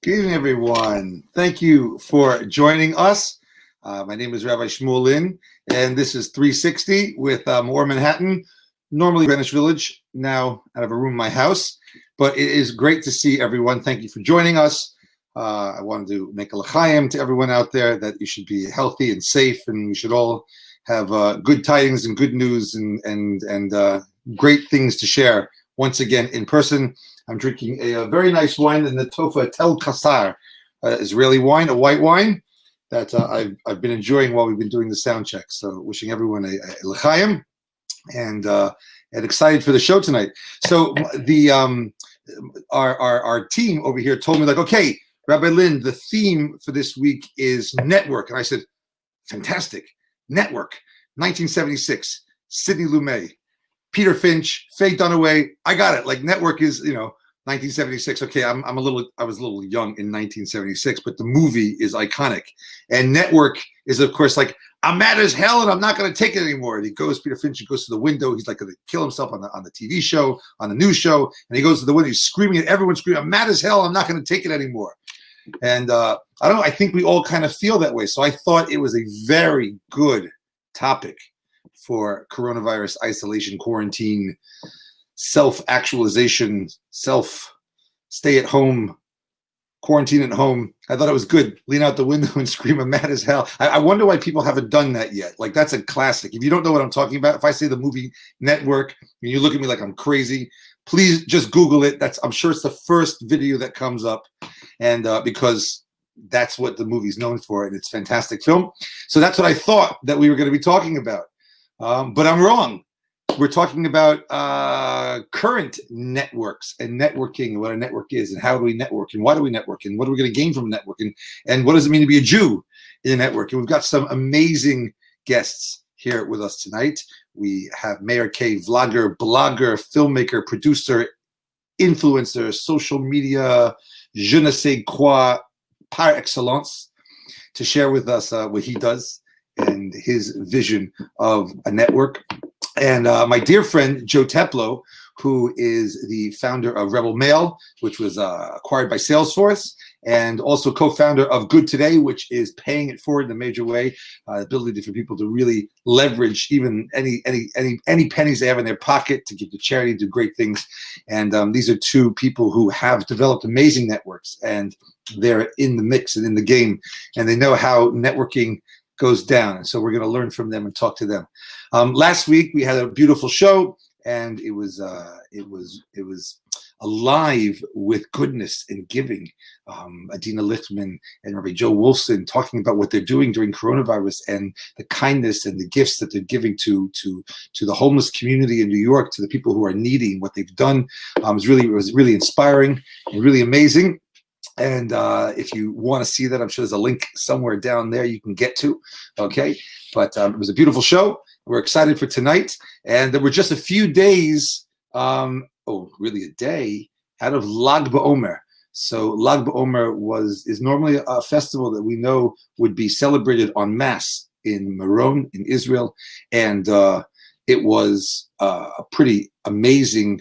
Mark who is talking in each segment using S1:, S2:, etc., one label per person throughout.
S1: Good evening, everyone. Thank you for joining us. My name is Rabbi Shmuel Lynn, and this is 360 with More Manhattan, normally Greenwich Village, now out of a room in my house. But it is great to see everyone. Thank you for joining us. I wanted to make a l'chaim to everyone out there that you should be healthy and safe, and we should all have good tidings and good news and great things to share once again in person. I'm drinking a very nice wine, the Natofa Tel Kassar Israeli wine, a white wine that I've been enjoying while we've been doing the sound check. So wishing everyone a l'chaim and excited for the show tonight. So our team over here told me, like, okay, Rabbi Lynn, the theme for this week is network. And I said, fantastic. Network. 1976, Sidney Lumet. Peter Finch, Faye Dunaway. I got it. Like, network is, 1976. Okay, I was a little young in 1976, but the movie is iconic. And network is, of course, like, I'm mad as hell and I'm not going to take it anymore. And Peter Finch goes to the window. He's like going to kill himself on the TV show, on the news show. And he goes to the window. He's screaming at everyone, screaming, I'm mad as hell. I'm not going to take it anymore. And I don't know. I think we all kind of feel that way. So I thought it was a very good topic for coronavirus isolation, quarantine, self-actualization, stay-at-home, quarantine at home. I thought it was good. Lean out the window and scream, I'm mad as hell. I wonder why people haven't done that yet. Like, that's a classic. If you don't know what I'm talking about, if I say the movie Network and you look at me like I'm crazy, please just Google it. I'm sure it's the first video that comes up, and because that's what the movie's known for, and it's a fantastic film. So that's what I thought that we were going to be talking about. But I'm wrong. We're talking about current networks and networking, what a network is, and how do we network, and why do we network, and what are we going to gain from networking, and what does it mean to be a Jew in a network? And we've got some amazing guests here with us tonight. We have Meir K, vlogger, blogger, filmmaker, producer, influencer, social media, je ne sais quoi par excellence, to share with us what he does and his vision of a network. And my dear friend, Joe Teplo, who is the founder of Rebel Mail, which was acquired by Salesforce, and also co-founder of Good Today, which is paying it forward in a major way, ability for people to really leverage even any pennies they have in their pocket to give to charity, do great things. And these are two people who have developed amazing networks, and they're in the mix and in the game, and they know how networking goes down. And so we're going to learn from them and talk to them. Last week we had a beautiful show, and it was alive with goodness and giving. Adina Lichtman and Rabbi Joe Wolfson talking about what they're doing during coronavirus and the kindness and the gifts that they're giving to the homeless community in New York, to the people who are needy. What they've done was really inspiring and really amazing. And if you want to see that, I'm sure there's a link somewhere down there you can get to. Okay, but it was a beautiful show. We're excited for tonight, and there were just a few days, really a day, out of Lag BaOmer. So Lag BaOmer is normally a festival that we know would be celebrated en masse in Meron in Israel, and it was a pretty amazing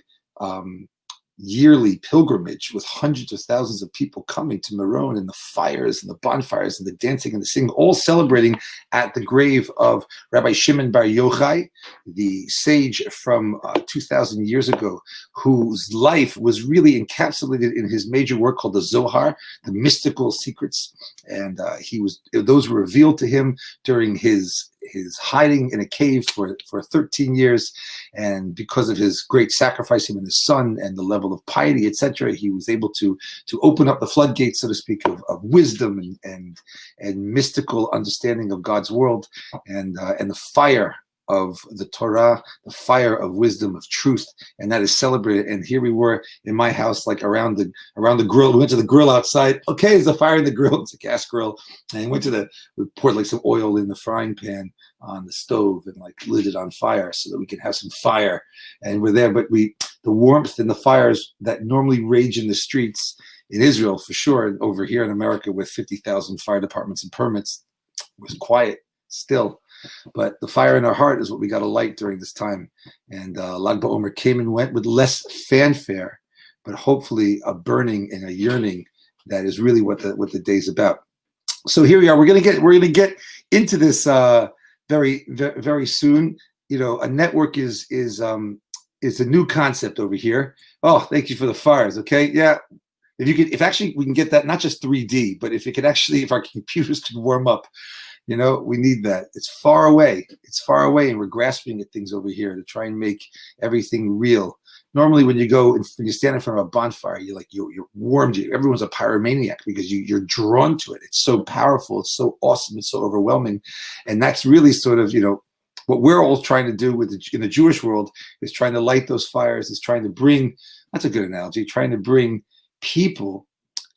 S1: yearly pilgrimage with hundreds of thousands of people coming to Meron, and the fires and the bonfires and the dancing and the singing, all celebrating at the grave of Rabbi Shimon Bar Yochai, the sage from 2,000 years ago, whose life was really encapsulated in his major work called the Zohar, the mystical secrets. And those were revealed to him during his hiding in a cave for 13 years, and because of his great sacrifice, him and his son, and the level of piety, etc., he was able to open up the floodgates, so to speak, of wisdom and mystical understanding of God's world, and the fire of the Torah, the fire of wisdom, of truth, and that is celebrated. And here we were in my house, like around the grill. We went to the grill outside. Okay, there's a fire in the grill. It's a gas grill. And we poured like some oil in the frying pan on the stove and like lit it on fire so that we could have some fire. And we're there, but the warmth and the fires that normally rage in the streets in Israel, for sure, and over here in America with 50,000 fire departments and permits, was quiet still. But the fire in our heart is what we got to light during this time. And Lag BaOmer came and went with less fanfare, but hopefully a burning and a yearning That is really what the day's about. So here we are. We're gonna get into this very, very, very soon. You know, a network is a new concept over here. Oh, thank you for the fires. Okay, yeah. If actually we can get that, not just 3D, but if our computers can warm up, you know, we need that. It's far away. It's far away, and we're grasping at things over here to try and make everything real. Normally, when you stand in front of a bonfire, you're warmed. Everyone's a pyromaniac because you're drawn to it. It's so powerful. It's so awesome. It's so overwhelming, and that's really sort of, you know, what we're all trying to do in the Jewish world is trying to light those fires. Is trying to bring. That's a good analogy. Trying to bring people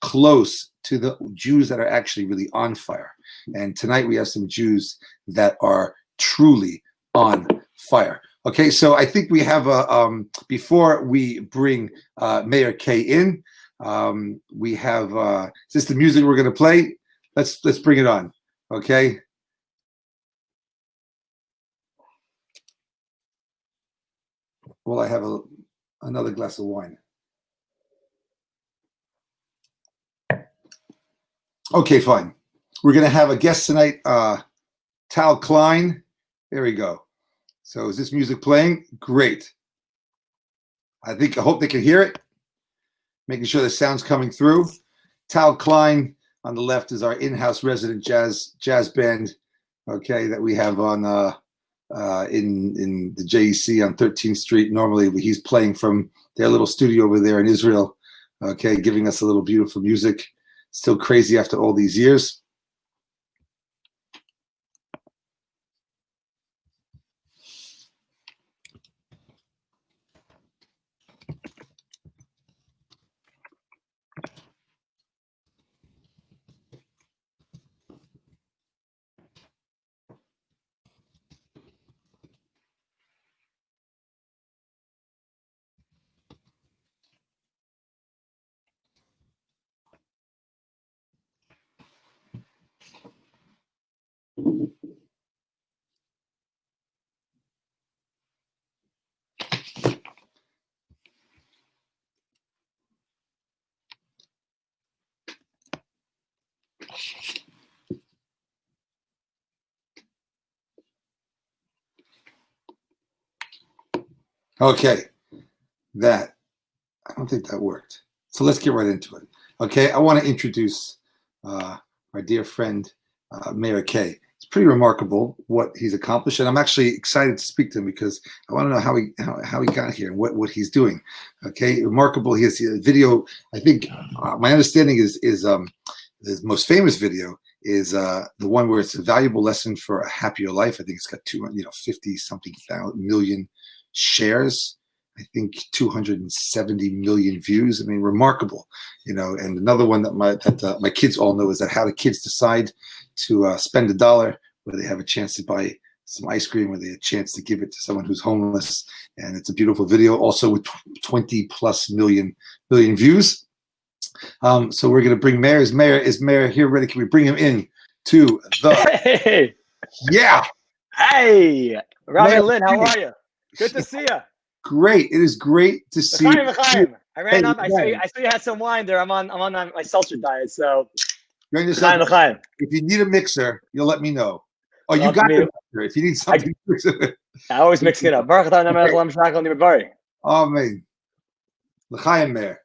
S1: close to the Jews that are actually really on fire. And tonight we have some Jews that are truly on fire. Okay, so I think we have before we bring Mayor K in, we have is this the music we're going to play? Let's bring it on. Okay. Well, I have another glass of wine. Okay, fine. We're going to have a guest tonight, Tal Klein. There we go. So is this music playing? Great. I hope they can hear it. Making sure the sound's coming through. Tal Klein on the left is our in-house resident jazz band, okay, that we have on in the JEC on 13th Street. Normally he's playing from their little studio over there in Israel, okay, giving us a little beautiful music. Still crazy after all these years. Okay, I don't think that worked. So let's get right into it. Okay, I want to introduce my dear friend, Mayor K. It's pretty remarkable what he's accomplished, and I'm actually excited to speak to him because I want to know how he got here and what he's doing. Okay, remarkable. He has a video. I think my understanding is the most famous video is the one where it's a valuable lesson for a happier life. I think it's got 50 something million shares. I think 270 million views. I mean, remarkable, you know. And another one that my kids all know is that how the kids decide to spend $1 where they have a chance to buy some ice cream, where they have a chance to give it to someone who's homeless. And it's a beautiful video, also with 20+ million views. So we're going to bring Mayor. Is Mayor here ready? Can we bring him in to the?
S2: Hey.
S1: Yeah.
S2: Hey, Rabbi Lynn, how are you? Good to see you.
S1: Great. It is great to see you.
S2: I ran up. I saw you had some wine there. I'm on my seltzer diet, so.
S1: If you need a mixer, you'll let me know. Oh, you got it. If you need something,
S2: I always mix it up.
S1: Oh man, l'chaim, Mayor.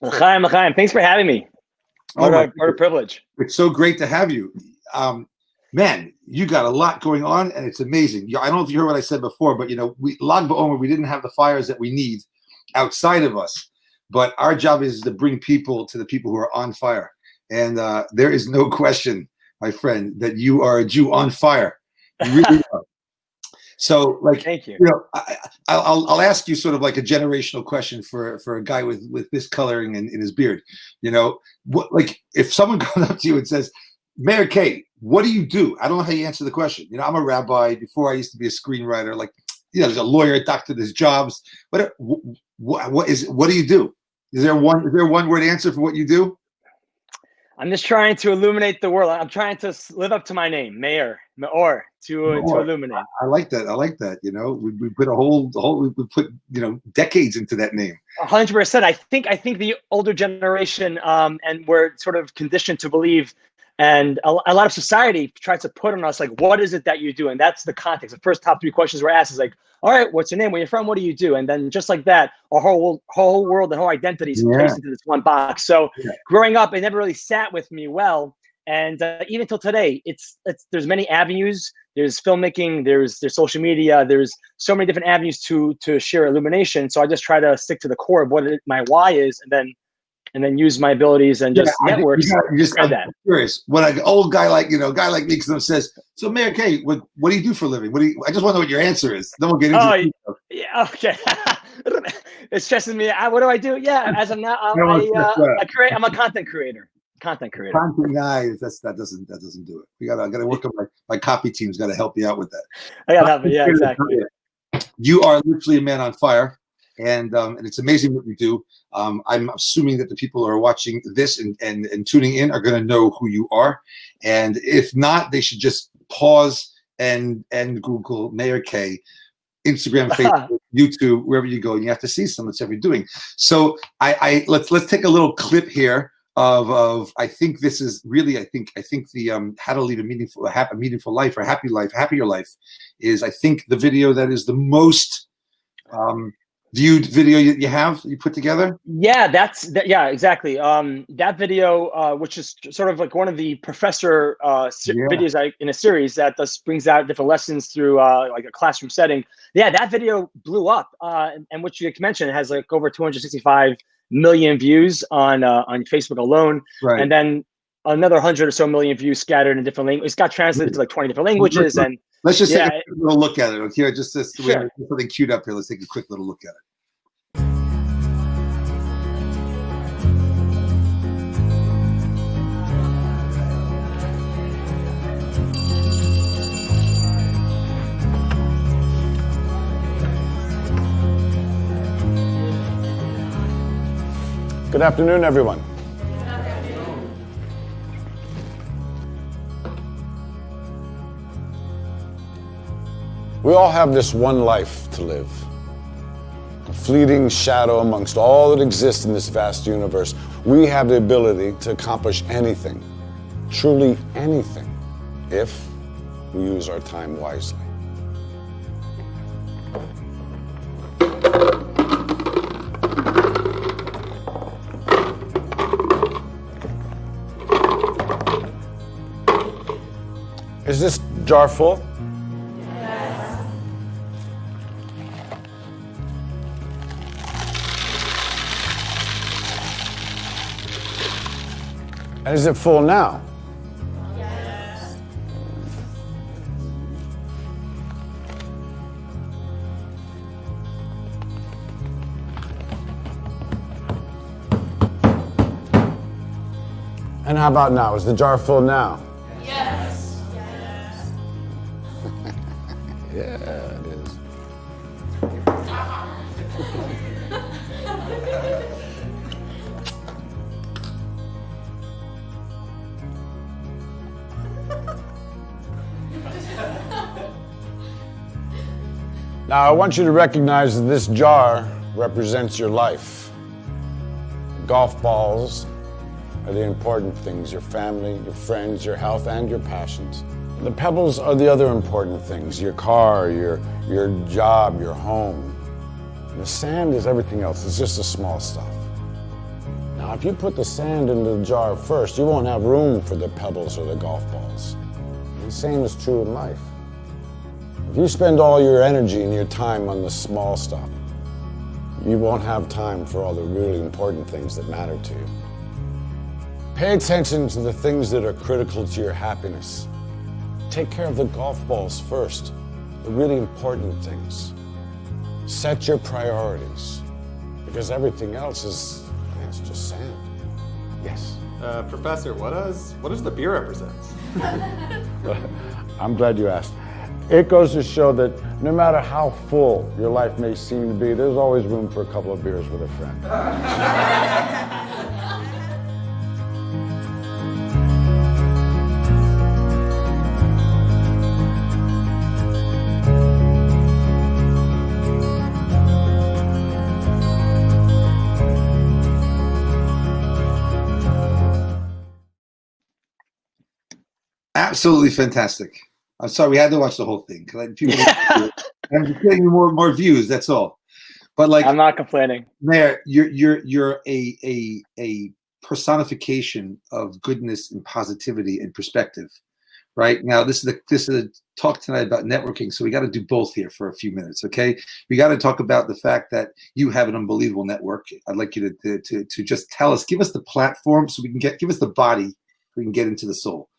S2: L'chaim. Thanks for having me. What a privilege.
S1: It's so great to have you. Man, you got a lot going on, and it's amazing. I don't know if you heard what I said before, but Lag BaOmer, we didn't have the fires that we need outside of us, but our job is to bring people to the people who are on fire. And there is no question, my friend, that you are a Jew on fire. You really are. So,
S2: thank you.
S1: I'll ask you sort of like a generational question for a guy with this coloring in his beard. If someone comes up to you and says, Mayor K, what do you do? I don't know how you answer the question. I'm a rabbi. Before I used to be a screenwriter. There's a lawyer, a doctor, there's jobs. What do you do? Is there one word answer for what you do?
S2: I'm just trying to illuminate the world. I'm trying to live up to my name, Mayor, Meor, to illuminate.
S1: I like that. I like that. You know, we put we put, you know, decades into that name.
S2: 100%. I think the older generation, and we're sort of conditioned to believe, and a lot of society tries to put on us, like, what is it that you do? And that's the context. The first top 3 questions we're asked is like, all right, what's your name? Where you from? What do you do? And then just like that, our whole world and whole identity is placed into this one box. So growing up, it never really sat with me well. And even till today, there's many avenues. There's filmmaking, there's social media, there's so many different avenues to share illumination. So I just try to stick to the core of what my why is, and then use my abilities and just networks.
S1: I'm curious. When an old guy like me says, so Mayor K, what do you do for a living? I just want to know what your answer is. Then we'll get into it.
S2: Yeah, okay. It stresses me. What do I do? Yeah, as of now, I'm a content creator. Content
S1: guys, that doesn't do it. We gotta work on my copy team's got to help you out with that.
S2: I gotta help it. Yeah, exactly.
S1: You are literally a man on fire, and it's amazing what you do. I'm assuming that the people who are watching this and tuning in are going to know who you are, and if not, they should just pause and Google Mayor K, Instagram, Facebook, YouTube, wherever you go, and you have to see some of the stuff you're doing. So let's take a little clip here of I think this is really I think the how to lead a meaningful life, or happier life is, I think, the video that is the most viewed video you put together.
S2: Yeah, yeah, exactly. That video, which is sort of like one of the professor videos in a series that brings out different lessons through like a classroom setting. Yeah, that video blew up, and which you mentioned, it has like over 265 million views on Facebook alone, right. And then another 100 or so million views scattered in different languages. It's got translated to like 20 different languages. And
S1: let's just take a quick little look at it. Okay, we have something queued up here. Let's take a quick little look at it.
S3: Good afternoon, everyone.
S4: Good afternoon.
S3: We all have this one life to live. A fleeting shadow amongst all that exists in this vast universe. We have the ability to accomplish anything, truly anything, if we use our time wisely. Is this jar full?
S4: Yes.
S3: And is it full now?
S4: Yes.
S3: And how about now? Is the jar full now?
S4: Yes.
S3: Yeah, it is. Now, I want you to recognize that this jar represents your life. Golf balls are the important things: your family, your friends, your health, and your passions. The pebbles are the other important things: your car, your job, your home. The sand is everything else. It's just the small stuff. Now, if you put the sand into the jar first, you won't have room for the pebbles or the golf balls. And the same is true in life. If you spend all your energy and your time on the small stuff, you won't have time for all the really important things that matter to you. Pay attention to the things that are critical to your happiness. Take care of the golf balls first, the really important things. Set your priorities, because everything else is just sand. Yes?
S5: Professor, what does the beer represent?
S3: I'm glad you asked. It goes to show that no matter how full your life may seem to be, there's always room for a couple of beers with a friend.
S1: Absolutely fantastic. I'm sorry we had to watch the whole thing because people I'm just getting more views. That's all. But like,
S2: I'm not complaining.
S1: Mayor, you're a personification of goodness and positivity and perspective. Right now, this is a talk tonight about networking, so we got to do both here for a few minutes, okay? We got to talk about the fact that you have an unbelievable network. I'd like you to just tell us, give us the platform, so we can give us the body, so we can get into the soul.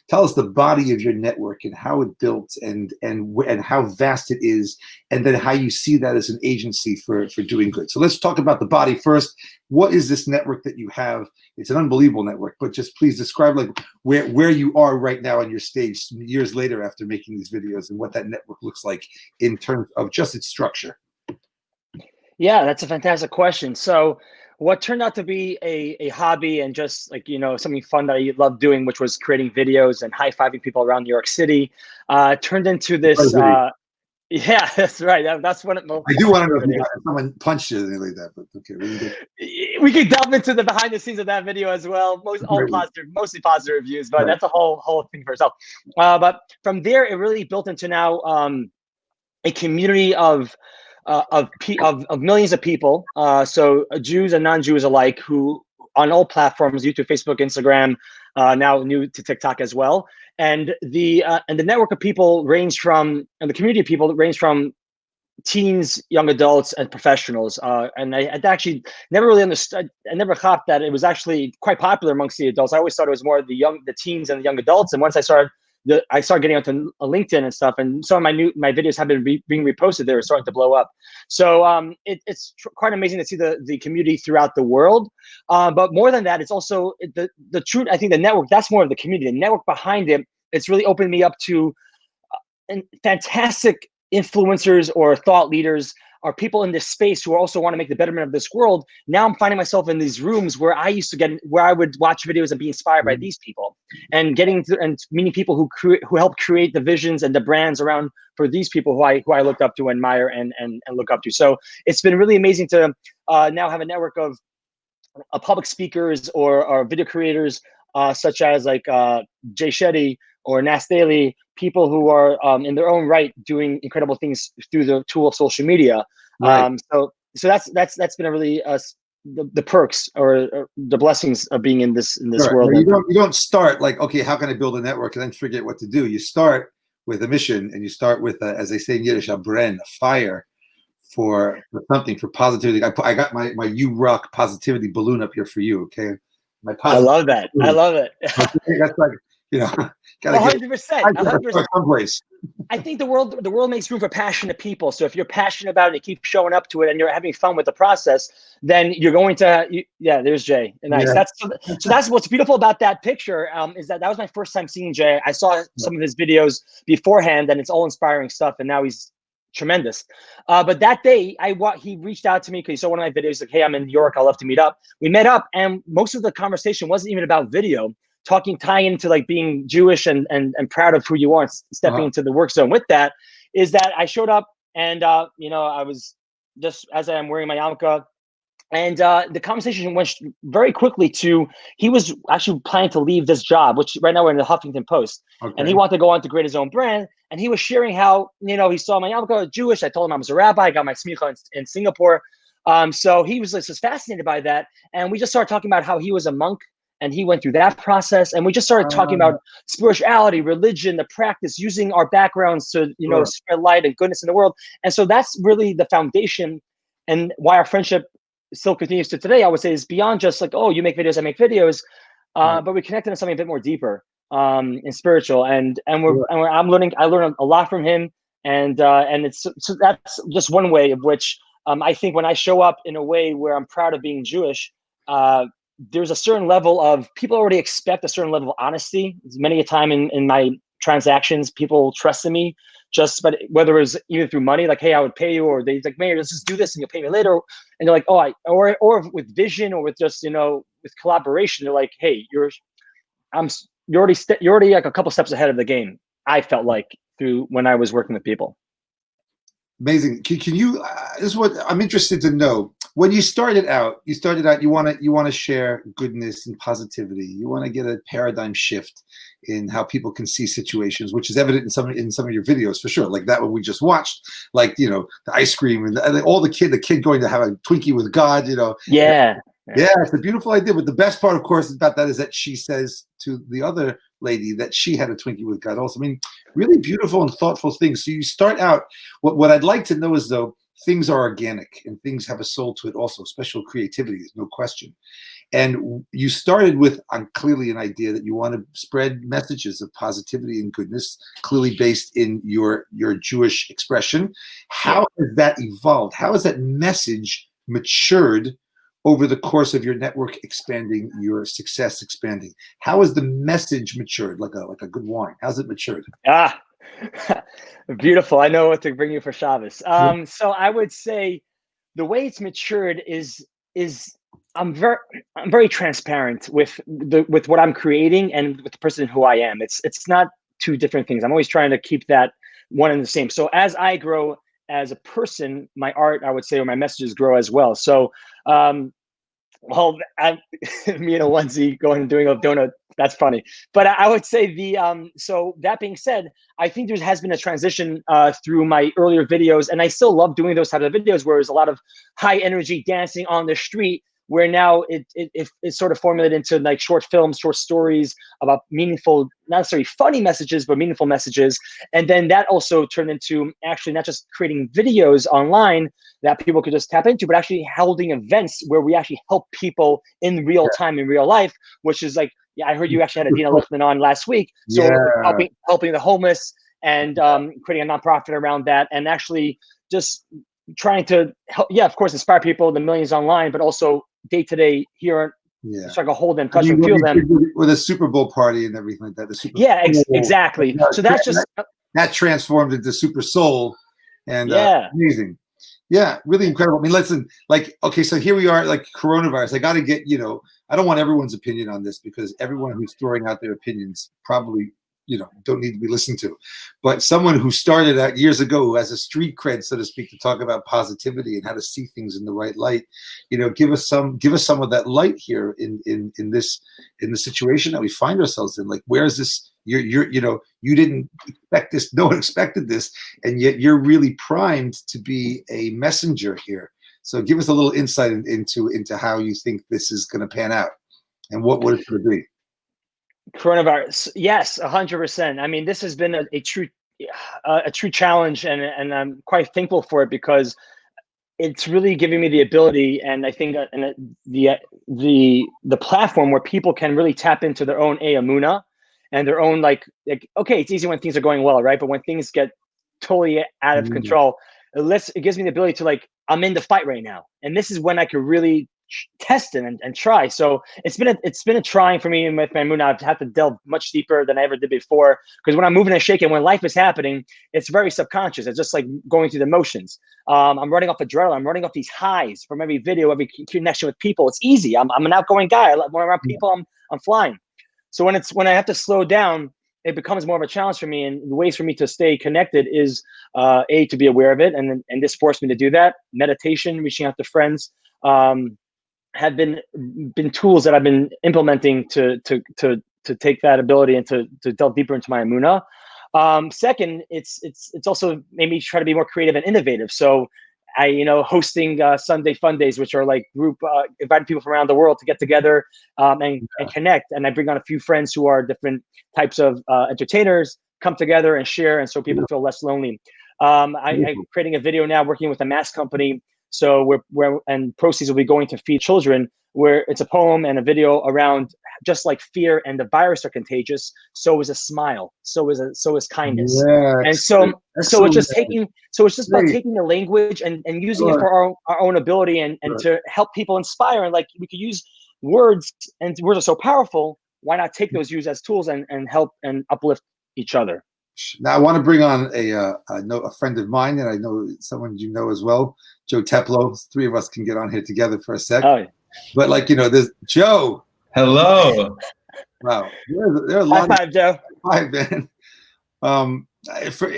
S1: Tell us the body of your network and how it built and how vast it is, and then how you see that as an agency for doing good. So let's talk about the body first. What is this network that you have? It's an unbelievable network, but just please describe like where you are right now on your stage years later after making these videos and what that network looks like in terms of just its structure.
S2: Yeah, that's a fantastic question. So what turned out to be a hobby and just like, something fun that I love doing, which was creating videos and high-fiving people around New York City, turned into this. Yeah, that's right. That's one of the most.
S1: I do want to know if someone punched you or anything like that, but okay.
S2: We could delve into the behind the scenes of that video as well. Mostly positive reviews, but that's a whole thing for itself. But from there, it really built into now a community of millions of people, so Jews and non-Jews alike, who on all platforms, YouTube, Facebook, Instagram, now new to TikTok as well. And the network of people and the community of people range from teens, young adults, and professionals. And I actually never really understood. I never thought that it was actually quite popular amongst the adults. I always thought it was more the teens and the young adults. And once I started getting onto LinkedIn and stuff, and some of my videos have been being reposted. They were starting to blow up. So it's quite amazing to see the community throughout the world. But more than that, it's also the truth. I think the network, that's more of the community. The network behind it, it's really opened me up to fantastic influencers or thought leaders or people in this space who also want to make the betterment of this world. Now I'm finding myself in these rooms where I would watch videos and be inspired by these people, and meeting people who help create the visions and the brands around for these people who I looked up to, admire, and look up to. So it's been really amazing to now have a network of public speakers or video creators such as like Jay Shetty or Nas Daily, people who are in their own right doing incredible things through the tool of social media.
S1: Right.
S2: So that's been a really the perks or the blessings of being in this world.
S1: You don't start like, okay, how can I build a network and then forget what to do? You start with a mission, and you start with as they say in Yiddish, a bren, a fire for something, for positivity. I got my You Rock positivity balloon up here for you. Okay,
S2: I love that. I love it.
S1: That's like,
S2: 100%.
S1: Someplace.
S2: I think the world makes room for passionate people. So if you're passionate about it, you keep showing up to it, and you're having fun with the process, then you're going to. There's Jay. Nice. Yeah. That's what's beautiful about that picture. Is that was my first time seeing Jay. I saw some of his videos beforehand, and it's all inspiring stuff. And now he's tremendous. But that day, he reached out to me because he saw one of my videos. Like, hey, I'm in New York. I'd love to meet up. We met up, and most of the conversation wasn't even about video. Tying into like being Jewish and proud of who you are, and stepping into the work zone with that, is that I showed up, and I was just, as I'm wearing my yarmulke, and the conversation went very quickly to, he was actually planning to leave this job, which right now we're in the Huffington Post, and he wanted to go on to create his own brand, and he was sharing how, he saw my yarmulke, Jewish. I told him I was a rabbi. I got my smicha in Singapore. So he was just fascinated by that, and we just started talking about how he was a monk, and he went through that process, and we just started talking about spirituality, religion, the practice, using our backgrounds to, spread light and goodness in the world. And so that's really the foundation, and why our friendship still continues to today, I would say, is beyond just like, oh, you make videos, I make videos, but we connected on something a bit more deeper, and spiritual. I learned a lot from him, and so that's just one way of which I think when I show up in a way where I'm proud of being Jewish, there's a certain level of, people already expect a certain level of honesty. Many a time in my transactions, people trusted me, but whether it was either through money, like, hey, I would pay you, or they like, Mayor, let's just do this and you'll pay me later. And they're like, oh, or with vision, or with just, with collaboration, they're like, hey, you're already like a couple steps ahead of the game. I felt like through when I was working with people.
S1: Amazing. Can you, this is what I'm interested to know. when you started out, you want to share goodness and positivity. You want to get a paradigm shift in how people can see situations, which is evident in some of your videos for sure. Like that one we just watched, like the ice cream and all the kid going to have a Twinkie with God.
S2: Yeah.
S1: Yeah, it's a beautiful idea. But the best part, of course, about that is that she says to the other lady that she had a Twinkie with God also. I mean, really beautiful and thoughtful things. So you start out, what I'd like to know is, though, things are organic and things have a soul to it also, special creativity, there's no question. And you started with clearly an idea that you want to spread messages of positivity and goodness, clearly based in your Jewish expression. How has that evolved? How has that message matured over the course of your network expanding, your success expanding? How has the message matured, like a good wine? How's it matured?
S2: Beautiful. I know what to bring you for Shabbos. So I would say the way it's matured is I'm very transparent with what I'm creating and with the person who I am. It's not two different things. I'm always trying to keep that one and the same. So as I grow as a person, my art, I would say, or my messages grow as well. So well, me in a onesie going and doing a donut, that's funny. But I would say so that being said, I think there has been a transition through my earlier videos, and I still love doing those types of videos where there's a lot of high energy dancing on the street, where now it's sort of formulated into like short films, short stories about meaningful, not necessarily funny messages, but meaningful messages. And then that also turned into actually not just creating videos online that people could just tap into, but actually holding events where we actually help people in real time, in real life, which is like, I heard you actually had Adina Lichtman on last week. So helping the homeless and creating a nonprofit around that, and actually just trying to help, of course, inspire people, the millions online, but also day to day here, so I can hold them, touch them, feel them.
S1: With a Super Bowl party and everything like that. The Super
S2: Bowl, exactly. So that's just
S1: that transformed into Super Soul, and amazing. Yeah, really incredible. I mean, listen, like, okay, so here we are, like coronavirus. I got to get, I don't want everyone's opinion on this, because everyone who's throwing out their opinions probably, don't need to be listened to. But someone who started out years ago, who has a street cred, so to speak, to talk about positivity and how to see things in the right light, give us some of that light here in the situation that we find ourselves in. Like, where is this? You didn't expect this, no one expected this, and yet you're really primed to be a messenger here. So give us a little insight into how you think this is going to pan out, and what it's going to be.
S2: Coronavirus, yes, 100%. I mean, this has been a true challenge, and I'm quite thankful for it, because it's really giving me the ability, and I think the platform where people can really tap into their own emunah and their own like, okay, it's easy when things are going well, right? But when things get totally out of control, it gives me the ability to, like, I'm in the fight right now, and this is when I could really test it and try. So it's been a trying for me with my emunah. I've had to delve much deeper than I ever did before, because when I'm moving and shaking, when life is happening, it's very subconscious. It's just like going through the motions. I'm running off adrenaline. I'm running off these highs from every video, every connection with people. It's easy. I'm an outgoing guy. When I'm around people, I'm flying. So when I have to slow down, it becomes more of a challenge for me. And the ways for me to stay connected is to be aware of it, and this forced me to do that. Meditation, reaching out to friends, have been tools that I've been implementing to take that ability and to delve deeper into my emunah. Second, it's also made me try to be more creative and innovative. So hosting Sunday Fun Days, which are like group, inviting people from around the world to get together and connect. And I bring on a few friends who are different types of entertainers, come together and share, and so people feel less lonely. I'm creating a video now, working with a mask company. So and proceeds will be going to feed children, where it's a poem and a video around just like fear and the virus are contagious. So is a smile. So is kindness. And so it's just about taking the language and using it for our own ability and to help people inspire. And like, we could use words, and words are so powerful. Why not take those used as tools and help and uplift each other?
S1: Now I want to bring on a friend of mine, and I know someone you know as well, Joe Teplo. Three of us can get on here together for a sec.
S2: Oh, yeah.
S1: But there's Joe.
S6: Hello.
S1: Wow, there are a lot.
S2: High five, Joe.
S1: Hi, man. For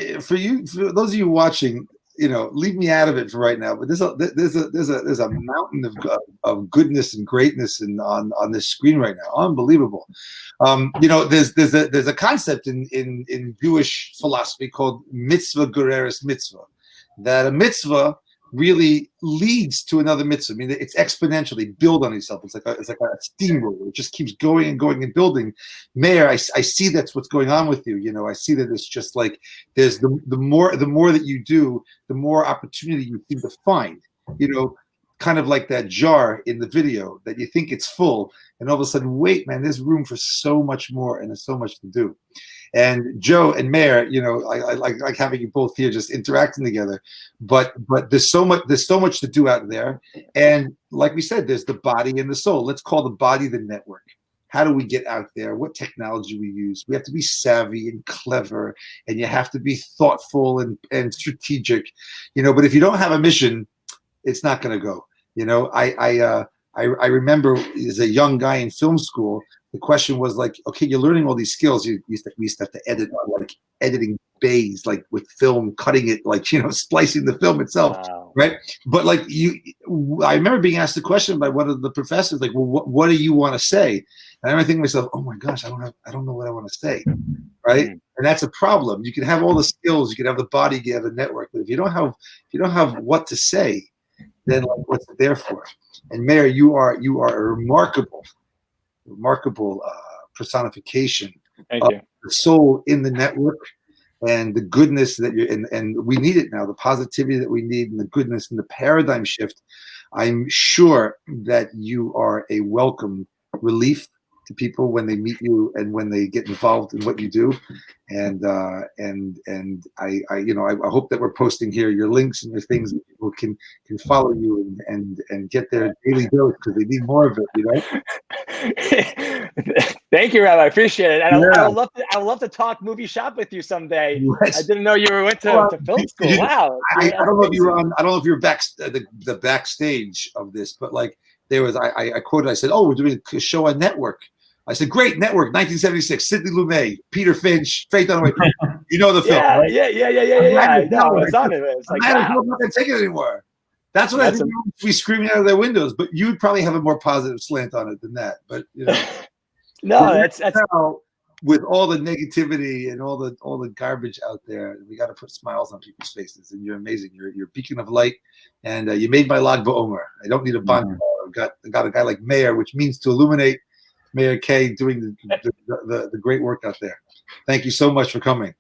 S1: those of you watching, leave me out of it for right now. But there's a mountain of goodness and greatness on this screen right now. Unbelievable. There's a concept in Jewish philosophy called mitzvah gereris mitzvah, that a mitzvah really leads to another mitzvah. I mean, it's exponentially build on itself. It's like a steamroller. It just keeps going and going and building. Mayor, I see that's what's going on with you. I see that it's just like there's the more that you do, the more opportunity you seem to find. Kind of like that jar in the video that you think it's full, and all of a sudden, wait, man, there's room for so much more, and there's so much to do. And Joe and Mayor, I like having you both here just interacting together. But there's so much to do out there. And like we said, there's the body and the soul. Let's call the body the network. How do we get out there? What technology we use? We have to be savvy and clever, and you have to be thoughtful and strategic. But if you don't have a mission, it's not going to go. I remember as a young guy in film school, the question was like, okay, you're learning all these skills. We used to have to edit, like editing bays, like with film, cutting it, like, splicing the film itself. Wow. Right. But like I remember being asked the question by one of the professors, like, well, what do you want to say? And I remember thinking to myself, oh my gosh, I don't know what I want to say. Right. And that's a problem. You can have all the skills, you can have the body, you can have the network, but if you don't have what to say, then like, what's it there for? And Mayor, you are a remarkable personification of the soul in the network, and the goodness that and we need it now, the positivity that we need, and the goodness and the paradigm shift. I'm sure that you are a welcome relief to people when they meet you and when they get involved in what you do. And I hope that we're posting here your links and your things that people can follow you and get their daily dose, because they need more of it,
S2: Thank you, Rabbi. I appreciate it. And I would love to talk movie shop with you someday. I didn't know you went to film school. Wow.
S1: I don't know if you were on. I don't know if you were the backstage of this, but like there was. I quoted. I said, "Oh, we're doing a show on network." I said, "Great, network, 1976, Sidney Lumet, Peter Finch, Faye Dunaway." You know the film, right?
S2: Yeah. I know. It's on it. It's like,
S1: I'm not going to take it anymore. That's what I think people would be screaming out of their windows. But you'd probably have a more positive slant on it than that. But
S2: no, that's
S1: with all the negativity and all the garbage out there, we got to put smiles on people's faces. And you're amazing. You're a beacon of light, and you made my lag ba'omer. I don't need a bonfire. I've got a guy like Mayor, which means to illuminate. Mayor K doing the great work out there. Thank you so much for coming.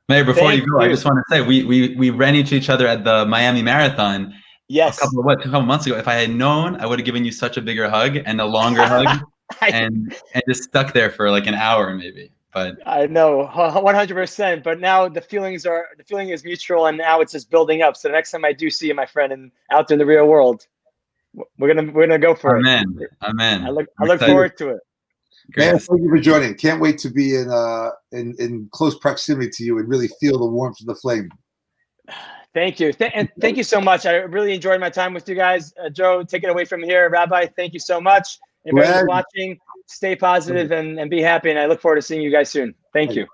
S6: Mayor, before you go, I just want to say we ran into each other at the Miami Marathon.
S2: Yes.
S6: A couple months ago. If I had known, I would have given you such a bigger hug and a longer hug, and just stuck there for like an hour maybe. But
S2: I know 100%. But now the feeling is mutual, and now it's just building up. So the next time I do see you, my friend, and out there in the real world, we're gonna go for it.
S6: Amen.
S2: I look forward to it.
S1: Man, thank you for joining. Can't wait to be in close proximity to you and really feel the warmth of the flame.
S2: Thank you. And thank you so much. I really enjoyed my time with you guys. Joe, take it away from here. Rabbi, thank you so much. Everybody watching, stay positive and be happy. And I look forward to seeing you guys soon. Thank you.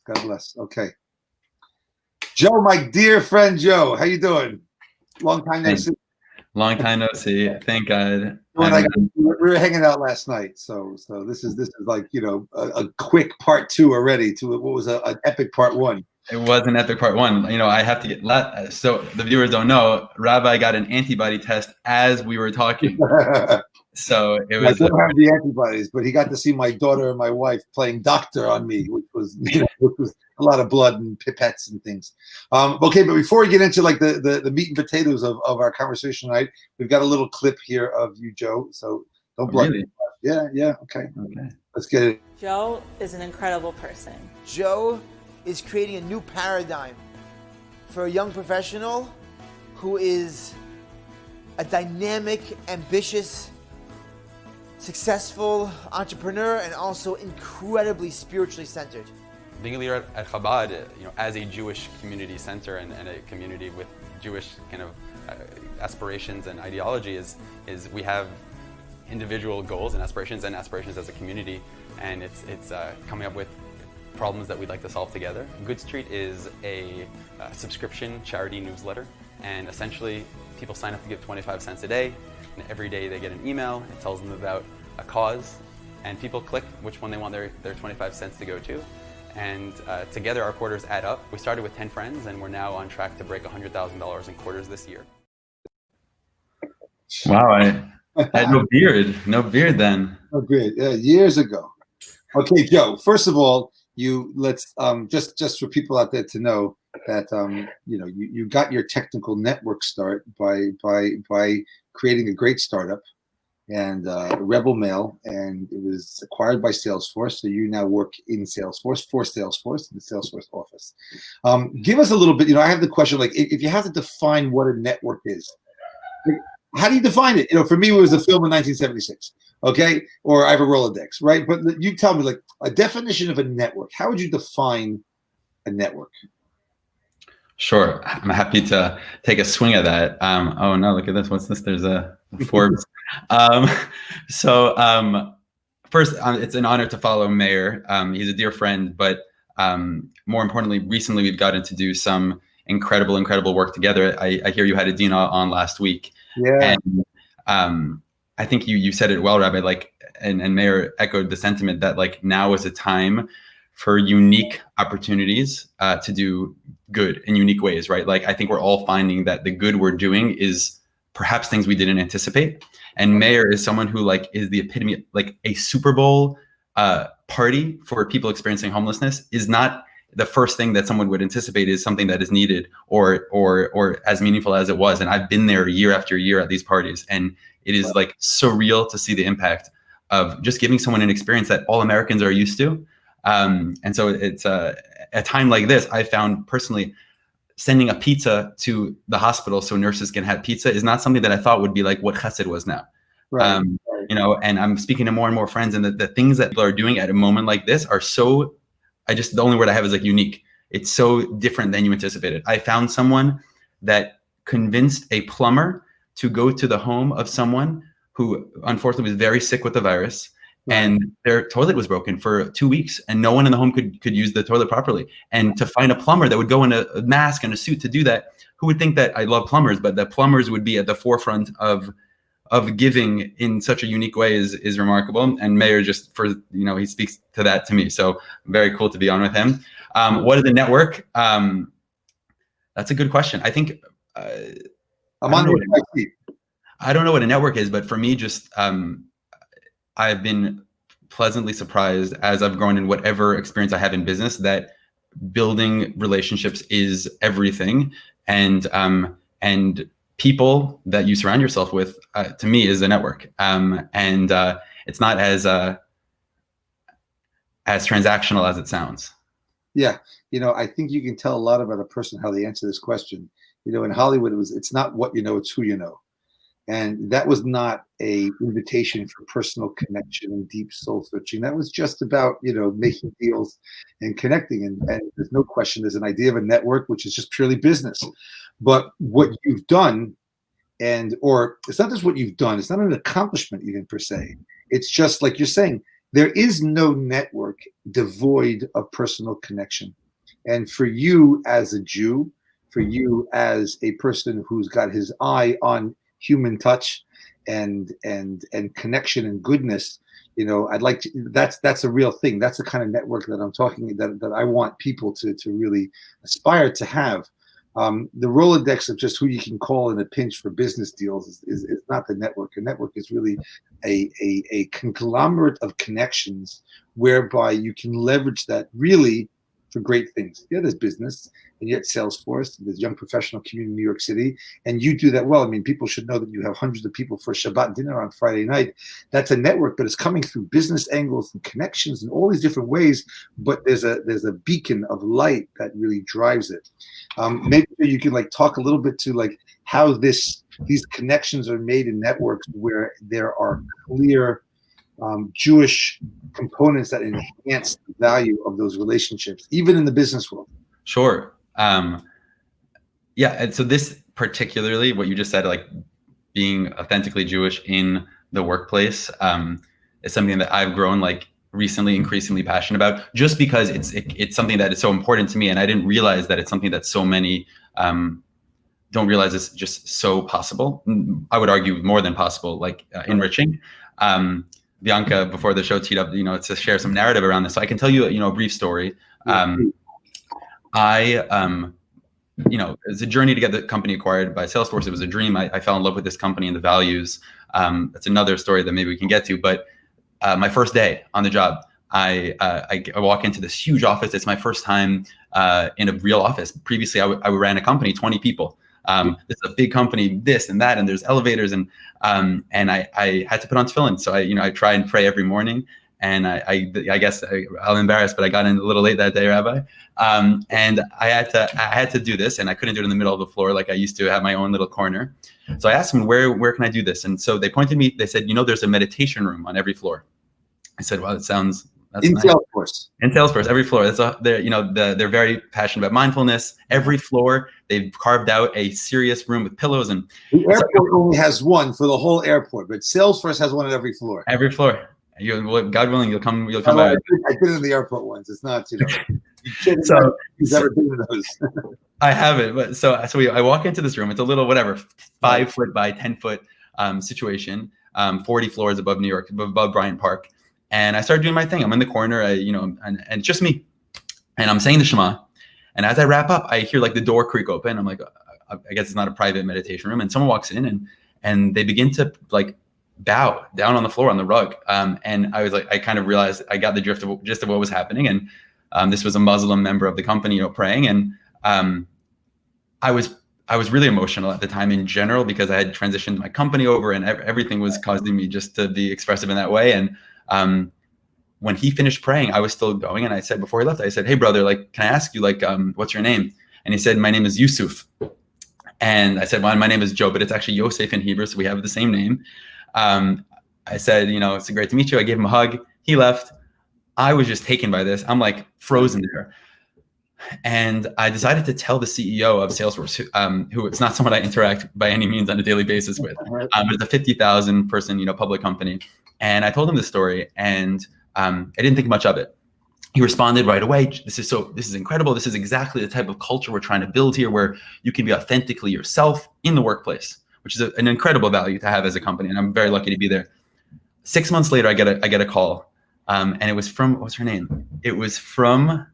S1: God bless. Okay. Joe, my dear friend Joe, how you doing? Long time no see.
S6: Long time no see. Thank God.
S1: We were hanging out last night, so this is like a quick part 2 already to what was an epic part 1.
S6: It was an epic part 1. I have to get so the viewers don't know. Rabbi got an antibody test as we were talking, so it was.
S1: I don't have the antibodies, but he got to see my daughter and my wife playing doctor on me, which was a lot of blood and pipettes and things. Okay, but before we get into like the meat and potatoes of our conversation tonight, we've got a little clip here of you, Joe. So don't blood.
S6: Really?
S1: Yeah. Okay. Let's get it.
S7: Joe is an incredible person.
S8: Joe is creating a new paradigm for a young professional who is a dynamic, ambitious, successful entrepreneur and also incredibly spiritually centered.
S5: Being a leader at Chabad, as a Jewish community center and a community with Jewish kind of aspirations and ideology is we have individual goals and aspirations as a community, and it's coming up with problems that we'd like to solve together. Good Street is a subscription charity newsletter And essentially, people sign up to give 25 cents a day, and every day they get an email. It tells them about a cause, and people click which one they want their 25 cents to go to. And together our quarters add up. We started with 10 friends, and we're now on track to break $100,000 in quarters this year.
S6: Wow, I had no beard then.
S1: Oh, great. Yeah, years ago. Okay, Joe, first of all, let's just for people out there to know that you got your technical network start by creating a great startup and Rebel Mail, and it was acquired by Salesforce. So you now work in Salesforce for Salesforce in the Salesforce office. Give us a little bit. I have the question, like, if you have to define what a network is, how do you define it? For me, it was a film in 1976. Okay, or I have a Rolodex, right? But you tell me, like, a definition of a network. How would you define a network?
S6: Sure, I'm happy to take a swing at that. Oh no, look at this. What's this? There's a Forbes. First, it's an honor to follow Mayor. He's a dear friend, but more importantly, recently we've gotten to do some incredible work together. I hear you had Adina on last week.
S1: Yeah.
S6: And I think you said it well, Rabbi, like, and Mayor echoed the sentiment that, like, now is a time for unique opportunities to do good in unique ways, right? Like, I think we're all finding that the good we're doing is perhaps things we didn't anticipate. And Mayor is someone who, like, is the epitome of, like, a Super Bowl party for people experiencing homelessness is not the first thing that someone would anticipate is something that is needed or as meaningful as it was. And I've been there year after year at these parties, and it is like surreal to see the impact of just giving someone an experience that all Americans are used to. And so it's a time like this, I found personally sending a pizza to the hospital so nurses can have pizza is not something that I thought would be like what chesed was now.
S1: Right.
S6: And I'm speaking to more and more friends, and the things that people are doing at a moment like this are so, the only word I have is like unique. It's so different than you anticipated. I found someone that convinced a plumber to go to the home of someone who unfortunately was very sick with the virus. Right. And their toilet was broken for 2 weeks, and no one in the home could use the toilet properly. And to find a plumber that would go in a mask and a suit to do that, who would think that I love plumbers, but that plumbers would be at the forefront of giving in such a unique way is remarkable. And Mayor, just for, he speaks to that to me. So very cool to be on with him. What is the network? That's a good question. I think I don't know what a network is, but for me, just I've been pleasantly surprised as I've grown in whatever experience I have in business that building relationships is everything, and people that you surround yourself with, to me, is a network. And it's not as transactional as it sounds.
S1: Yeah, I think you can tell a lot about a person how they answer this question. In Hollywood, it's not what you know, it's who you know. And that was not a invitation for personal connection and deep soul searching. That was just about, making deals and connecting. And there's no question there's an idea of a network, which is just purely business. But what you've done, or it's not just what you've done, it's not an accomplishment even per se. It's just like you're saying, there is no network devoid of personal connection. And for you as a Jew, for you as a person who's got his eye on human touch and connection and goodness, I'd like to, that's a real thing. That's the kind of network that I'm talking, that I want people to really aspire to have. The Rolodex of just who you can call in a pinch for business deals is not the network. A network is really a conglomerate of connections whereby you can leverage that really for great things. Yeah, there's business, and yet Salesforce, there's young professional community in New York City, and you do that well. I mean, people should know that you have hundreds of people for Shabbat dinner on Friday night. That's a network, but it's coming through business angles and connections in all these different ways. But there's a beacon of light that really drives it. Maybe you can talk a little bit to how these connections are made in networks where there are clear Jewish components that enhance the value of those relationships, even in the business world.
S6: Sure. Yeah. And so this particularly, what you just said, being authentically Jewish in the workplace, is something that I've grown recently increasingly passionate about, just because it's something that is so important to me. And I didn't realize that it's something that so many don't realize it's just so possible. I would argue more than possible, like enriching. Bianca, before the show, teed up, to share some narrative around this. So I can tell you, a brief story. It's a journey to get the company acquired by Salesforce. It was a dream. I fell in love with this company and the values. That's another story that maybe we can get to. But my first day on the job, I walk into this huge office. It's my first time in a real office. Previously, I ran a company, 20 people. It's a big company, this and that, and there's elevators, and I had to put on tefillin. So I try and pray every morning. And I guess I'll embarrass, but I got in a little late that day, Rabbi. And I had to do this, and I couldn't do it in the middle of the floor like I used to have my own little corner. So I asked them, where can I do this? And so they pointed me. They said, there's a meditation room on every floor. I said, well, that's nice.
S1: Salesforce.
S6: In Salesforce, every floor. They're very passionate about mindfulness. Every floor, they've carved out a serious room with pillows. And
S1: the airport only has one for the whole airport, but Salesforce has one at every floor.
S6: Every floor. God willing, you'll come by.
S1: I've been in the airport once. It's not,
S6: So
S1: you've never been to those.
S6: I haven't, but so I walk into this room. It's a little 5 foot by 10 foot situation, 40 floors above New York, above Bryant Park. And I started doing my thing. I'm in the corner, and it's just me. And I'm saying the Shema. And as I wrap up, I hear like the door creak open. I'm like, I guess it's not a private meditation room. And someone walks in and they begin to like bow down on the floor on the rug. And I was like, I kind of realized I got the gist of what was happening. And this was a Muslim member of the company, praying. And I was really emotional at the time in general, because I had transitioned my company over, and everything was causing me just to be expressive in that way. And when he finished praying, I was still going. And I said, before he left, I said, hey brother, like, can I ask you, like, what's your name? And he said, my name is Yusuf. And I said, well, my name is Joe, but it's actually Yosef in Hebrew. So we have the same name. I said, it's great to meet you. I gave him a hug. He left. I was just taken by this. I'm like frozen there. And I decided to tell the CEO of Salesforce, who it's not someone I interact by any means on a daily basis with, but it's a 50,000 person, public company. And I told him the story, and I didn't think much of it. He responded right away. This is incredible. This is exactly the type of culture we're trying to build here, where you can be authentically yourself in the workplace, which is an incredible value to have as a company. And I'm very lucky to be there. 6 months later, I get a call, and it was from, what's her name? It was from,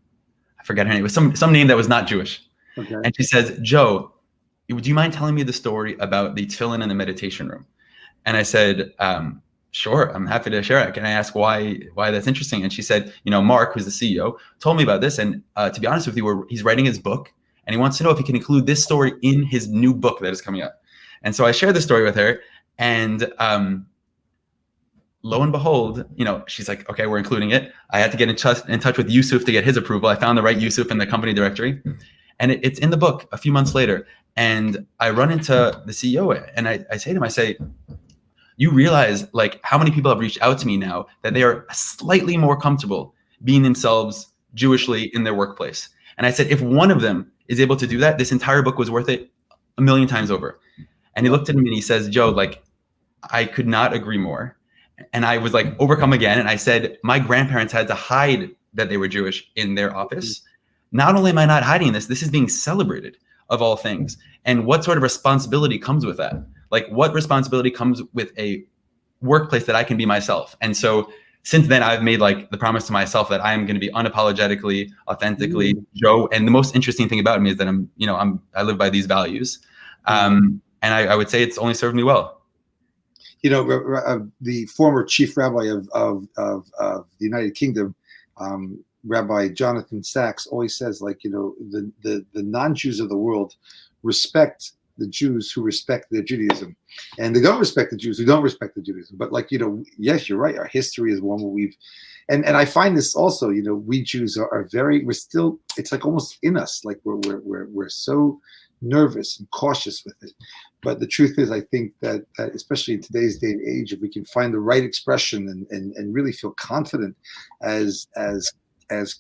S6: I forget her name. It was some name that was not Jewish. Okay. And she says, Joe, do you mind telling me the story about the tefillin in the meditation room? And I said, sure, I'm happy to share it. Can I ask why that's interesting? And she said, Mark, who's the CEO, told me about this. And to be honest with you, he's writing his book, and he wants to know if he can include this story in his new book that is coming out. And so I shared the story with her, and lo and behold, she's like, okay, we're including it. I had to get in touch with Yusuf to get his approval. I found the right Yusuf in the company directory, and it's in the book a few months later. And I run into the CEO, and I say to him, I say, you realize like how many people have reached out to me now that they are slightly more comfortable being themselves Jewishly in their workplace. And I said, if one of them is able to do that, this entire book was worth it 1,000,000 times over. And he looked at me and he says, Joe, like, I could not agree more. And I was like overcome again. And I said, my grandparents had to hide that they were Jewish in their office. Not only am I not hiding this is being celebrated of all things. And what sort of responsibility comes with that? Like, what responsibility comes with a workplace that I can be myself? And so since then, I've made like the promise to myself that I am going to be unapologetically, authentically Joe. And the most interesting thing about me is that I live by these values. And I would say it's only served me well.
S1: The former chief rabbi of the United Kingdom, Rabbi Jonathan Sachs, always says, like, the non-Jews of the world respect the Jews who respect their Judaism, and they don't respect the Jews who don't respect the Judaism. But yes, you're right. Our history is one where and I find this also, we Jews we're still, it's like almost in us, like we're so nervous and cautious with it. But the truth is, I think that especially in today's day and age, if we can find the right expression and really feel confident as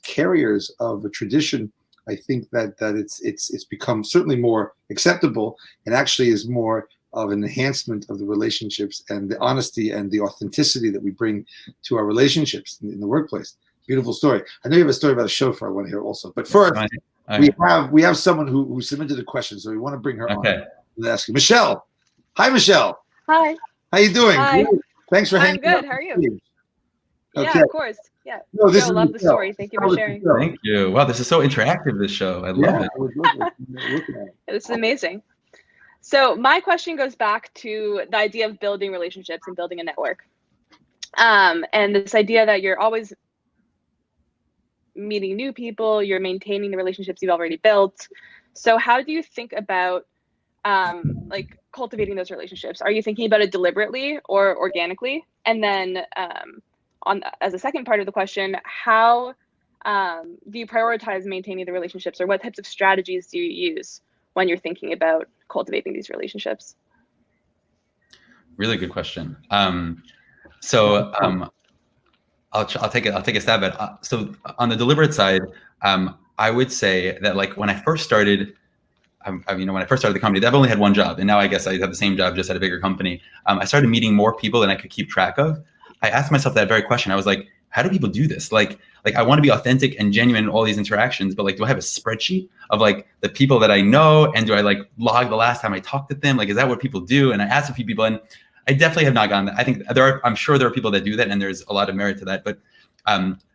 S1: carriers of a tradition, I think that it's become certainly more acceptable, and actually is more of an enhancement of the relationships and the honesty and the authenticity that we bring to our relationships in the workplace. Beautiful story. I know you have a story about a chauffeur I want to hear also. But first, We have someone who submitted a question, so we want to bring her on.
S6: Okay.
S1: Let's ask you. Michelle. Hi, Michelle.
S9: Hi.
S1: How you doing?
S9: Hi.
S1: Great. Thanks for hanging
S9: I'm
S1: out.
S9: good. How are you?
S1: Okay.
S9: Yeah, of course. Yeah.
S1: No, this
S9: Joe,
S1: is
S9: love the
S1: Michelle.
S9: story. Thank you for sharing.
S6: Thank you. Wow, this is so interactive, this show. I love it.
S1: I was looking at it.
S9: This is amazing. So my question goes back to the idea of building relationships and building a network. And this idea that you're always meeting new people, you're maintaining the relationships you've already built. So how do you think about like cultivating those relationships? Are you thinking about it deliberately or organically? And then as a second part of the question, how do you prioritize maintaining the relationships, or what types of strategies do you use when you're thinking about cultivating these relationships?
S6: Really good question. I'll take a stab at it. So on the deliberate side, I would say that like when I first started, when I first started the company, I've only had one job, and now I guess I have the same job just at a bigger company. I started meeting more people than I could keep track of. I asked myself that very question. I was like, how do people do this? Like I want to be authentic and genuine in all these interactions, but like, do I have a spreadsheet of like the people that I know, and do I like log the last time I talked to them? Like, is that what people do? And I asked a few people, and I definitely have not gotten that. I think I'm sure there are people that do that, and there's a lot of merit to that. But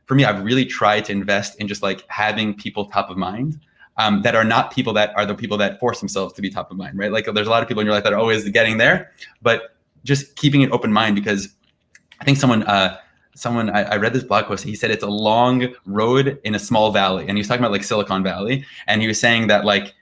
S6: for me, I've really tried to invest in just like having people top of mind, that are not people that are the people that force themselves to be top of mind, right? Like there's a lot of people in your life that are always getting there, but just keeping an open mind, because I think I read this blog post. He said it's a long road in a small valley, and he was talking about like Silicon Valley, and he was saying that like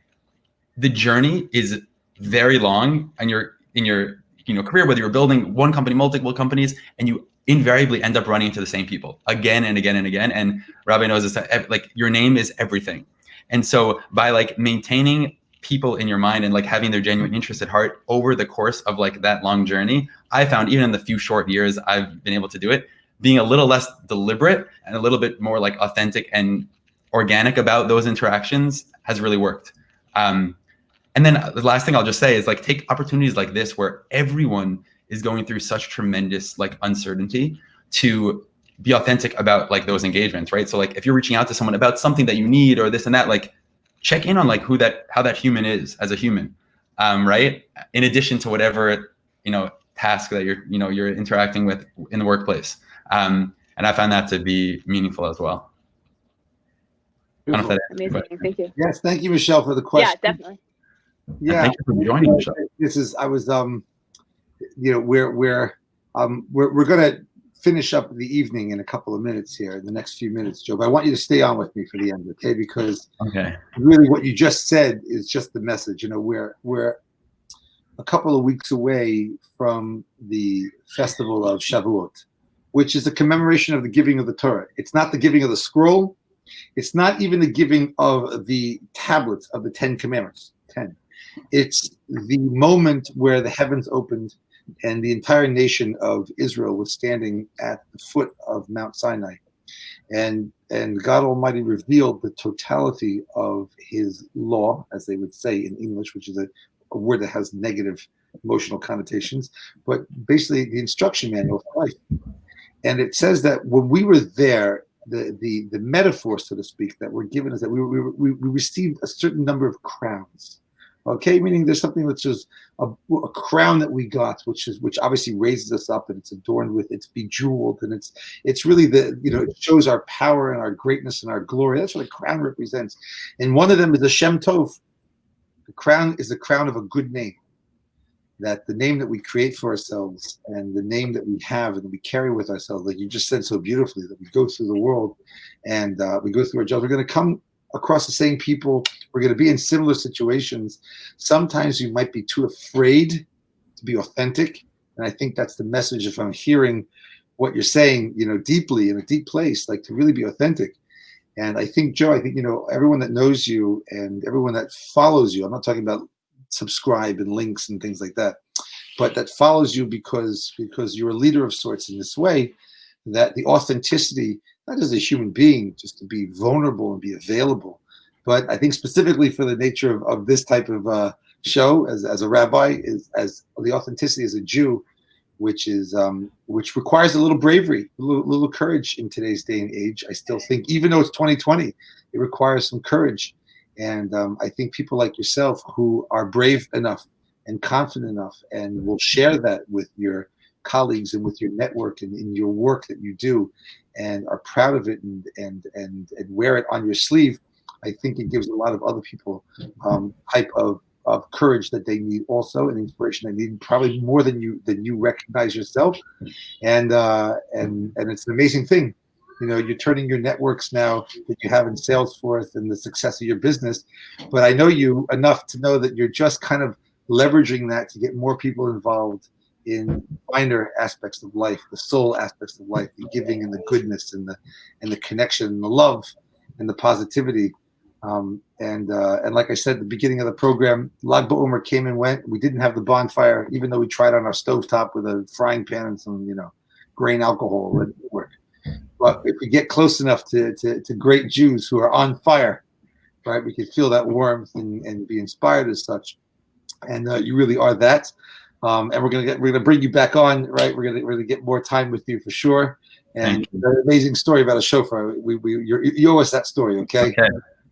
S6: the journey is very long, and you're in your career, whether you're building one company, multiple companies, and you invariably end up running into the same people again and again and again. And Rabbi knows this, like your name is everything. And so by like maintaining people in your mind and like having their genuine interest at heart over the course of like that long journey, I found even in the few short years I've been able to do it, being a little less deliberate and a little bit more like authentic and organic about those interactions has really worked. And then the last thing I'll just say is like, take opportunities like this where everyone is going through such tremendous like uncertainty to be authentic about like those engagements, right? So like if you're reaching out to someone about something that you need or this and that, like check in on like how that human is as a human, right? In addition to whatever, task that you're interacting with in the workplace. And I found that to be meaningful as well.
S9: Amazing, thank you.
S1: Yes, thank you, Michelle, for the question.
S9: Yeah, definitely.
S1: Yeah,
S6: thank you for joining, Michelle.
S1: We're gonna finish up the evening in a couple of minutes here, in the next few minutes, Joe. But I want you to stay on with me for the end, okay? Because really, what you just said is just the message. We're a couple of weeks away from the festival of Shavuot, which is a commemoration of the giving of the Torah. It's not the giving of the scroll. It's not even the giving of the tablets of the 10 Commandments. 10. It's the moment where the heavens opened and the entire nation of Israel was standing at the foot of Mount Sinai. And God Almighty revealed the totality of his law, as they would say in English, which is a word that has negative emotional connotations, but basically the instruction manual for life. And it says that when we were there, the metaphor, so to speak, that were given is that we received a certain number of crowns. Okay, meaning there's something that's just a crown that we got, which obviously raises us up, and it's adorned with, it's bejeweled, and it's really it shows our power and our greatness and our glory. That's what a crown represents. And one of them is the Shem Tov. The crown is the crown of a good name. That the name that we create for ourselves and the name that we have and that we carry with ourselves, like you just said so beautifully, that we go through the world and we go through our jobs. We're going to come across the same people. We're going to be in similar situations. Sometimes you might be too afraid to be authentic. And I think that's the message, if I'm hearing what you're saying, deeply in a deep place, like to really be authentic. And I think, Joe, everyone that knows you and everyone that follows you, I'm not talking about subscribe and links and things like that, but that follows you because you're a leader of sorts in this way, that the authenticity, not as a human being, just to be vulnerable and be available, but I think specifically for the nature of this type of show as a rabbi, is as the authenticity as a Jew, which requires a little bravery, a little courage in today's day and age. I still think, even though it's 2020, it requires some courage. And I think people like yourself who are brave enough and confident enough and will share that with your colleagues and with your network and in your work that you do and are proud of it and wear it on your sleeve, I think it gives a lot of other people type of courage that they need also, and inspiration they need probably more than you recognize yourself. And it's an amazing thing. You know, you're turning your networks now that you have in Salesforce and the success of your business. But I know you enough to know that you're just kind of leveraging that to get more people involved in finer aspects of life, the soul aspects of life, the giving and the goodness and the connection and the love and the positivity. And like I said at the beginning of the program, Lag BaOmer came and went. We didn't have the bonfire, even though we tried on our stovetop with a frying pan and some, grain alcohol. It didn't work. But if we get close enough to great Jews who are on fire, right, we can feel that warmth and be inspired as such. And you really are that. And we're gonna bring you back on, right? We're gonna get more time with you for sure. And an amazing story about a shofar. You owe us that story, okay?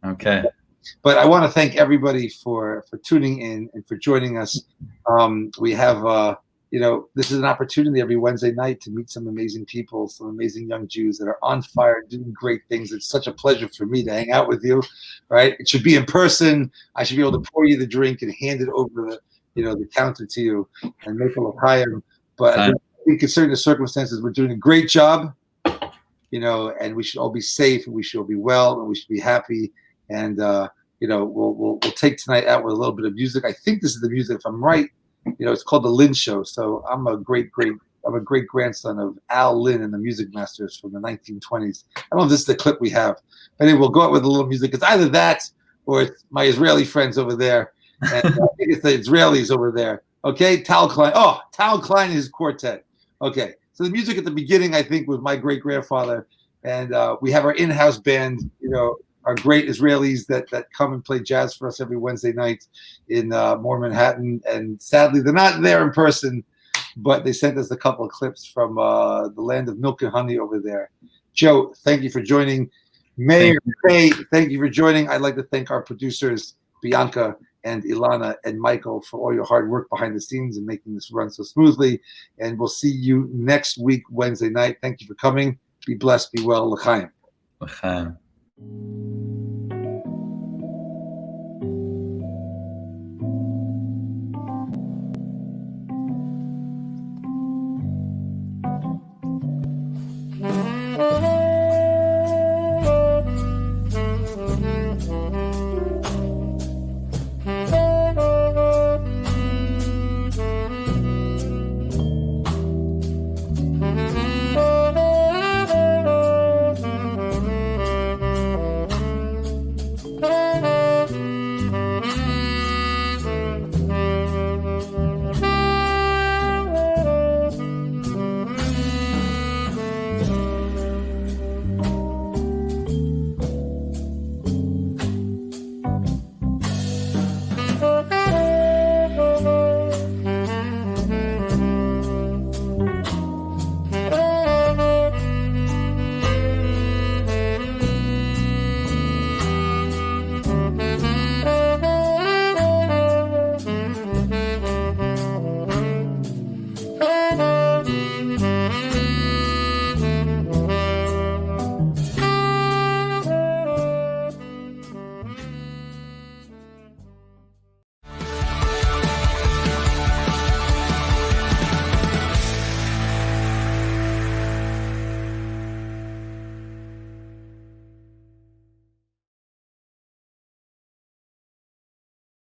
S6: Okay.
S1: But I want to thank everybody for tuning in and for joining us. We have this is an opportunity every Wednesday night to meet some amazing people, some amazing young Jews that are on fire, doing great things. It's such a pleasure for me to hang out with you, right? It should be in person. I should be able to pour you the drink and hand it over the counter to you and make a l'chaim. But I think considering the circumstances, we're doing a great job, and we should all be safe and we should all be well and we should be happy. And, we'll take tonight out with a little bit of music. I think this is the music, if I'm right. It's called the Lynn Show. So I'm a great grandson of Al Lynn and the Music Masters from the 1920s. I don't know if this is the clip we have. But anyway, we'll go out with a little music. It's either that or it's my Israeli friends over there. And I think it's the Israelis over there. Okay, Tal Klein. Oh, Tal Klein and his quartet. Okay, so the music at the beginning, I think, was my great-grandfather. And we have our in-house band, our great Israelis that come and play jazz for us every Wednesday night in More Manhattan. And sadly, they're not there in person, but they sent us a couple of clips from the land of milk and honey over there. Joe, thank you for joining. Mayor, thank you for joining. I'd like to thank our producers, Bianca and Ilana and Michael, for all your hard work behind the scenes and making this run so smoothly. And we'll see you next week, Wednesday night. Thank you for coming. Be blessed, be well. L'chaim.
S6: L'chaim.